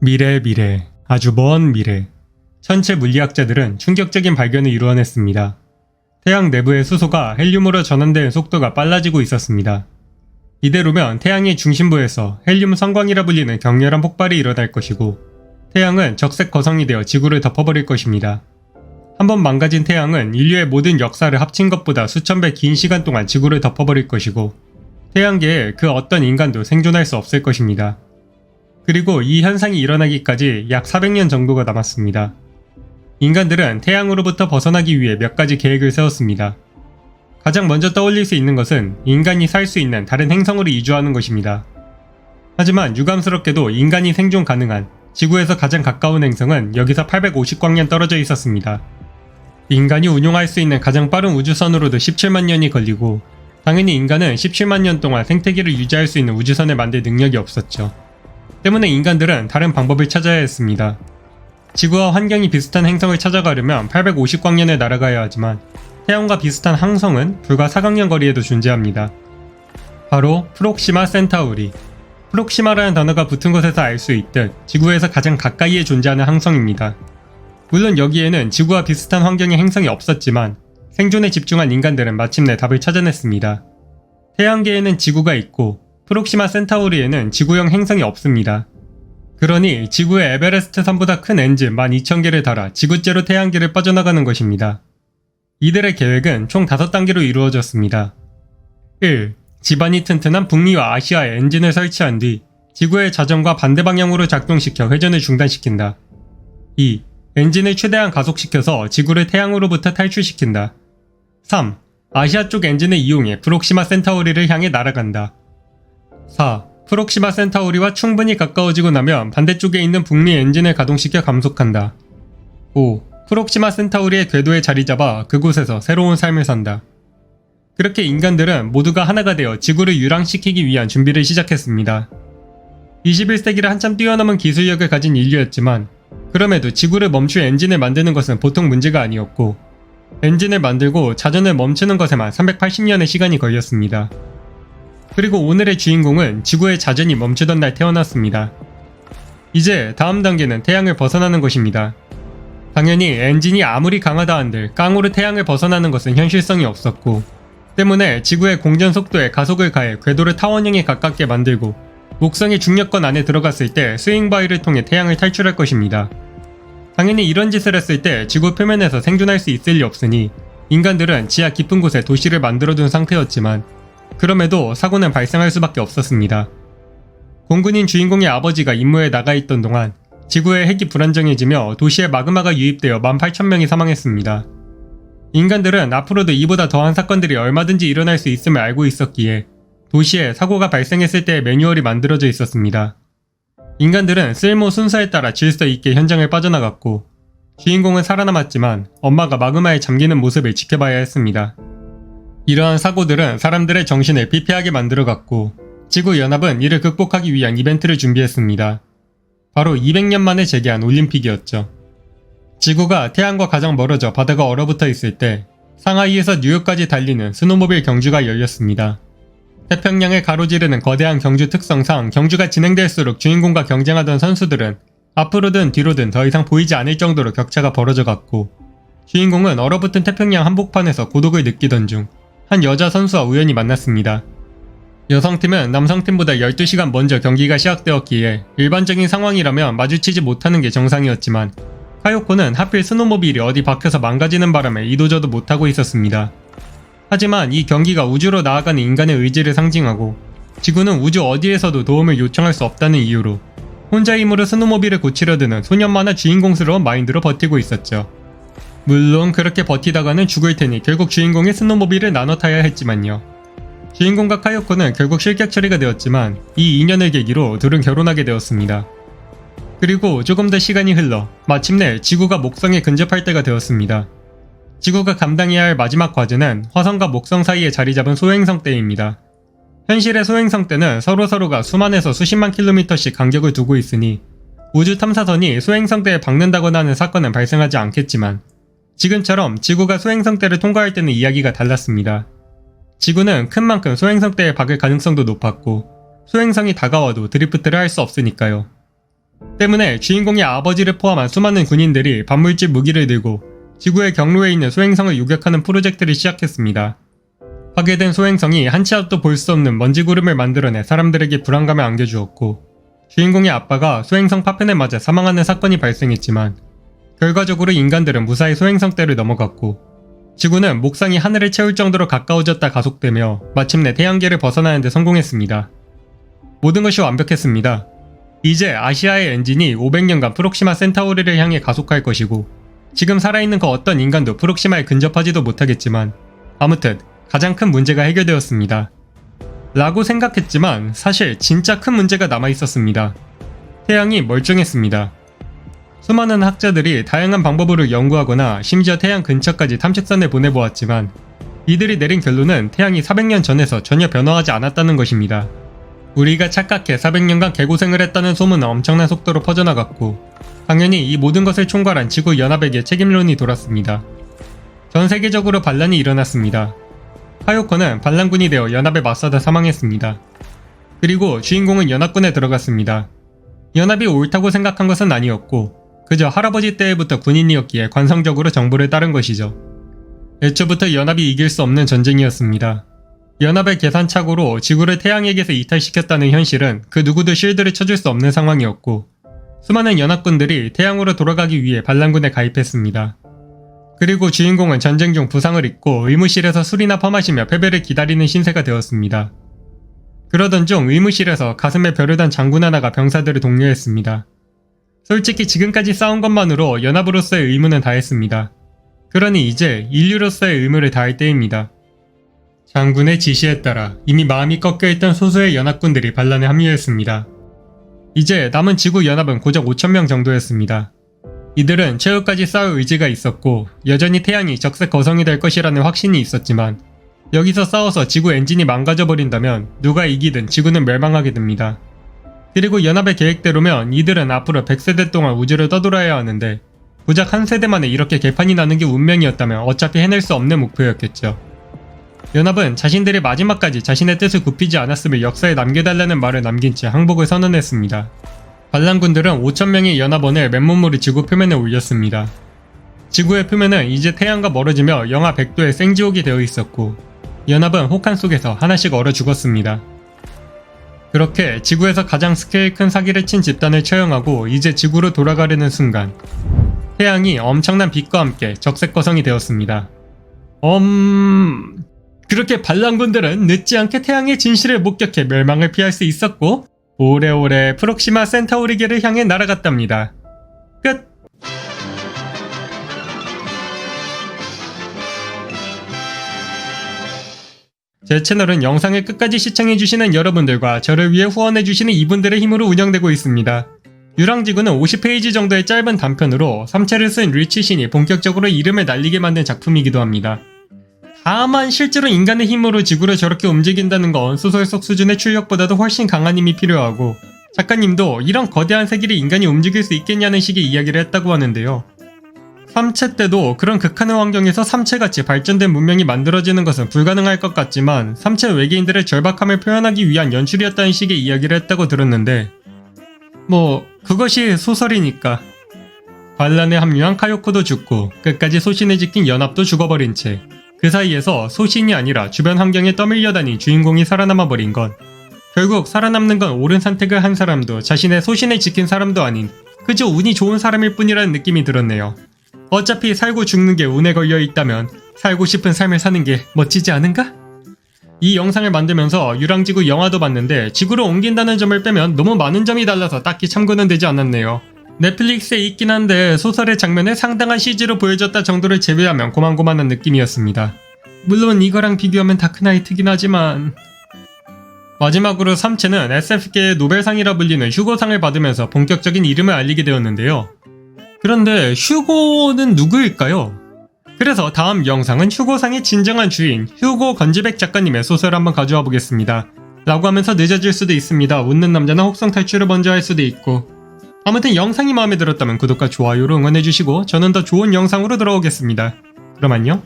미래, 아주 먼 미래. 천체 물리학자들은 충격적인 발견을 이루어냈습니다. 태양 내부의 수소가 헬륨으로 전환되는 속도가 빨라지고 있었습니다. 이대로면 태양의 중심부에서 헬륨 성광이라 불리는 격렬한 폭발이 일어날 것이고, 태양은 적색 거성이 되어 지구를 덮어버릴 것입니다. 한번 망가진 태양은 인류의 모든 역사를 합친 것보다 수천 배 긴 시간 동안 지구를 덮어버릴 것이고, 태양계에 그 어떤 인간도 생존할 수 없을 것입니다. 그리고 이 현상이 일어나기까지 약 400년 정도가 남았습니다. 인간들은 태양으로부터 벗어나기 위해 몇 가지 계획을 세웠습니다. 가장 먼저 떠올릴 수 있는 것은 인간이 살 수 있는 다른 행성으로 이주하는 것입니다. 하지만 유감스럽게도 인간이 생존 가능한 지구에서 가장 가까운 행성은 여기서 850광년 떨어져 있었습니다. 인간이 운용할 수 있는 가장 빠른 우주선으로도 17만 년이 걸리고, 당연히 인간은 17만 년 동안 생태계를 유지할 수 있는 우주선을 만들 능력이 없었죠. 때문에 인간들은 다른 방법을 찾아야 했습니다. 지구와 환경이 비슷한 행성을 찾아가려면 850광년을 날아가야 하지만, 태양과 비슷한 항성은 불과 4광년 거리에도 존재합니다. 바로 프록시마 센타우리. 프록시마라는 단어가 붙은 것에서 알 수 있듯 지구에서 가장 가까이에 존재하는 항성입니다. 물론 여기에는 지구와 비슷한 환경의 행성이 없었지만, 생존에 집중한 인간들은 마침내 답을 찾아냈습니다. 태양계에는 지구가 있고 프록시마 센타우리에는 지구형 행성이 없습니다. 그러니 지구의 에베레스트 산보다 큰 엔진 12,000개를 달아 지구째로 태양계를 빠져나가는 것입니다. 이들의 계획은 총 5단계로 이루어졌습니다. 1. 지반이 튼튼한 북미와 아시아에 엔진을 설치한 뒤 지구의 자전과 반대 방향으로 작동시켜 회전을 중단시킨다. 2. 엔진을 최대한 가속시켜서 지구를 태양으로부터 탈출시킨다. 3. 아시아 쪽 엔진을 이용해 프록시마 센타우리를 향해 날아간다. 4. 프록시마 센타우리와 충분히 가까워지고 나면 반대쪽에 있는 북미 엔진을 가동시켜 감속한다. 5. 프록시마 센타우리의 궤도에 자리 잡아 그곳에서 새로운 삶을 산다. 그렇게 인간들은 모두가 하나가 되어 지구를 유랑시키기 위한 준비를 시작했습니다. 21세기를 한참 뛰어넘은 기술력을 가진 인류였지만, 그럼에도 지구를 멈출 엔진을 만드는 것은 보통 문제가 아니었고, 엔진을 만들고 자전을 멈추는 것에만 380년의 시간이 걸렸습니다. 그리고 오늘의 주인공은 지구의 자전이 멈추던 날 태어났습니다. 이제 다음 단계는 태양을 벗어나는 것입니다. 당연히 엔진이 아무리 강하다 한들 깡으로 태양을 벗어나는 것은 현실성이 없었고, 때문에 지구의 공전 속도에 가속을 가해 궤도를 타원형에 가깝게 만들고, 목성의 중력권 안에 들어갔을 때 스윙바위를 통해 태양을 탈출할 것입니다. 당연히 이런 짓을 했을 때 지구 표면에서 생존할 수 있을 리 없으니 인간들은 지하 깊은 곳에 도시를 만들어둔 상태였지만, 그럼에도 사고는 발생할 수밖에 없었습니다. 공군인 주인공의 아버지가 임무에 나가 있던 동안 지구의 핵이 불안정해지며 도시에 마그마가 유입되어 18,000명이 사망했습니다. 인간들은 앞으로도 이보다 더한 사건들이 얼마든지 일어날 수 있음을 알고 있었기에 도시에 사고가 발생했을 때의 매뉴얼이 만들어져 있었습니다. 인간들은 쓸모 순서에 따라 질서 있게 현장을 빠져나갔고, 주인공은 살아남았지만 엄마가 마그마에 잠기는 모습을 지켜봐야 했습니다. 이러한 사고들은 사람들의 정신을 피폐하게 만들어갔고, 지구연합은 이를 극복하기 위한 이벤트를 준비했습니다. 바로 200년 만에 재개한 올림픽이었죠. 지구가 태양과 가장 멀어져 바다가 얼어붙어 있을 때 상하이에서 뉴욕까지 달리는 스노모빌 경주가 열렸습니다. 태평양을 가로지르는 거대한 경주 특성상 경주가 진행될수록 주인공과 경쟁하던 선수들은 앞으로든 뒤로든 더 이상 보이지 않을 정도로 격차가 벌어져 갔고, 주인공은 얼어붙은 태평양 한복판에서 고독을 느끼던 중 한 여자 선수와 우연히 만났습니다. 여성팀은 남성팀보다 12시간 먼저 경기가 시작되었기에 일반적인 상황이라면 마주치지 못하는 게 정상이었지만, 카요코는 하필 스노모빌이 어디 박혀서 망가지는 바람에 이도저도 못하고 있었습니다. 하지만 이 경기가 우주로 나아가는 인간의 의지를 상징하고, 지구는 우주 어디에서도 도움을 요청할 수 없다는 이유로 혼자 힘으로 스노모빌을 고치려 드는 소년 만화 주인공스러운 마인드로 버티고 있었죠. 물론 그렇게 버티다가는 죽을 테니 결국 주인공이 스노모빌을 나눠 타야 했지만요. 주인공과 카요코는 결국 실격 처리가 되었지만, 이 인연을 계기로 둘은 결혼하게 되었습니다. 그리고 조금 더 시간이 흘러 마침내 지구가 목성에 근접할 때가 되었습니다. 지구가 감당해야 할 마지막 과제는 화성과 목성 사이에 자리 잡은 소행성 떼입니다. 현실의 소행성 떼는 서로가 수만에서 수십만 킬로미터씩 간격을 두고 있으니 우주 탐사선이 소행성 떼에 박는다거나 하는 사건은 발생하지 않겠지만, 지금처럼 지구가 소행성 떼를 통과할 때는 이야기가 달랐습니다. 지구는 큰 만큼 소행성 떼에 박을 가능성도 높았고, 소행성이 다가와도 드리프트를 할 수 없으니까요. 때문에 주인공의 아버지를 포함한 수많은 군인들이 반물질 무기를 들고 지구의 경로에 있는 소행성을 요격하는 프로젝트를 시작했습니다. 파괴된 소행성이 한치 앞도 볼 수 없는 먼지 구름을 만들어내 사람들에게 불안감을 안겨주었고, 주인공의 아빠가 소행성 파편에 맞아 사망하는 사건이 발생했지만 결과적으로 인간들은 무사히 소행성대를 넘어갔고, 지구는 목상이 하늘을 채울 정도로 가까워졌다 가속되며 마침내 태양계를 벗어나는 데 성공했습니다. 모든 것이 완벽했습니다. 이제 아시아의 엔진이 500년간 프록시마 센타우리를 향해 가속할 것이고, 지금 살아있는 그 어떤 인간도 프록시마에 근접하지도 못하겠지만 아무튼 가장 큰 문제가 해결되었습니다. 라고 생각했지만 사실 진짜 큰 문제가 남아있었습니다. 태양이 멀쩡했습니다. 수많은 학자들이 다양한 방법으로 연구하거나 심지어 태양 근처까지 탐색선을 보내보았지만 이들이 내린 결론은 태양이 400년 전에서 전혀 변화하지 않았다는 것입니다. 우리가 착각해 400년간 개고생을 했다는 소문은 엄청난 속도로 퍼져나갔고, 당연히 이 모든 것을 총괄한 지구연합에게 책임론이 돌았습니다. 전 세계적으로 반란이 일어났습니다. 카요코는 반란군이 되어 연합에 맞서다 사망했습니다. 그리고 주인공은 연합군에 들어갔습니다. 연합이 옳다고 생각한 것은 아니었고 그저 할아버지 때부터 군인이었기에 관성적으로 정보를 따른 것이죠. 애초부터 연합이 이길 수 없는 전쟁이었습니다. 연합의 계산착오로 지구를 태양에게서 이탈시켰다는 현실은 그 누구도 실드를 쳐줄 수 없는 상황이었고, 수많은 연합군들이 태양으로 돌아가기 위해 반란군에 가입했습니다. 그리고 주인공은 전쟁 중 부상을 입고 의무실에서 술이나 퍼마시며 패배를 기다리는 신세가 되었습니다. 그러던 중 의무실에서 가슴에 벼를 단 장군 하나가 병사들을 독려했습니다. 솔직히 지금까지 싸운 것만으로 연합으로서의 의무는 다했습니다. 그러니 이제 인류로서의 의무를 다할 때입니다. 장군의 지시에 따라 이미 마음이 꺾여있던 소수의 연합군들이 반란에 합류했습니다. 이제 남은 지구 연합은 고작 5,000명 정도였습니다. 이들은 최후까지 싸울 의지가 있었고 여전히 태양이 적색 거성이 될 것이라는 확신이 있었지만, 여기서 싸워서 지구 엔진이 망가져버린다면 누가 이기든 지구는 멸망하게 됩니다. 그리고 연합의 계획대로면 이들은 앞으로 100세대 동안 우주를 떠돌아야 하는데, 고작 한 세대 만에 이렇게 개판이 나는 게 운명이었다면 어차피 해낼 수 없는 목표였겠죠. 연합은 자신들이 마지막까지 자신의 뜻을 굽히지 않았음을 역사에 남겨달라는 말을 남긴 채 항복을 선언했습니다. 반란군들은 5,000명의 연합원을 맨몸으로 지구 표면에 올렸습니다. 지구의 표면은 이제 태양과 멀어지며 영하 100도의 생지옥이 되어 있었고, 연합은 혹한 속에서 하나씩 얼어 죽었습니다. 그렇게 지구에서 가장 스케일 큰 사기를 친 집단을 처형하고 이제 지구로 돌아가려는 순간, 태양이 엄청난 빛과 함께 적색 거성이 되었습니다. 그렇게 반란군들은 늦지 않게 태양의 진실을 목격해 멸망을 피할 수 있었고, 오래오래 프록시마 센타우리계를 향해 날아갔답니다. 끝! 제 채널은 영상을 끝까지 시청해주시는 여러분들과 저를 위해 후원해주시는 이분들의 힘으로 운영되고 있습니다. 유랑지구는 50페이지 정도의 짧은 단편으로 삼체를 쓴 리치신이 본격적으로 이름을 날리게 만든 작품이기도 합니다. 다만 실제로 인간의 힘으로 지구를 저렇게 움직인다는 건 소설 속 수준의 출력보다도 훨씬 강한 힘이 필요하고, 작가님도 이런 거대한 세계를 인간이 움직일 수 있겠냐는 식의 이야기를 했다고 하는데요. 삼체 때도 그런 극한의 환경에서 삼체같이 발전된 문명이 만들어지는 것은 불가능할 것 같지만 삼체 외계인들의 절박함을 표현하기 위한 연출이었다는 식의 이야기를 했다고 들었는데, 그것이 소설이니까. 반란에 합류한 카요코도 죽고 끝까지 소신을 지킨 연합도 죽어버린 채 그 사이에서 소신이 아니라 주변 환경에 떠밀려다닌 주인공이 살아남아 버린 건, 결국 살아남는 건 옳은 선택을 한 사람도 자신의 소신을 지킨 사람도 아닌 그저 운이 좋은 사람일 뿐이라는 느낌이 들었네요. 어차피 살고 죽는 게 운에 걸려 있다면 살고 싶은 삶을 사는 게 멋지지 않은가? 이 영상을 만들면서 유랑지구 영화도 봤는데 지구로 옮긴다는 점을 빼면 너무 많은 점이 달라서 딱히 참고는 되지 않았네요. 넷플릭스에 있긴 한데 소설의 장면을 상당한 CG로 보여줬다 정도를 제외하면 고만고만한 느낌이었습니다. 물론 이거랑 비교하면 다크나이트긴 하지만... 마지막으로 삼체는 SF계의 노벨상이라 불리는 휴고상을 받으면서 본격적인 이름을 알리게 되었는데요. 그런데 휴고는 누구일까요? 그래서 다음 영상은 휴고상의 진정한 주인 휴고 건지백 작가님의 소설을 한번 가져와 보겠습니다. 라고 하면서 늦어질 수도 있습니다. 웃는 남자는 혹성 탈출을 먼저 할 수도 있고. 아무튼 영상이 마음에 들었다면 구독과 좋아요로 응원해주시고 저는 더 좋은 영상으로 돌아오겠습니다. 그럼 안녕.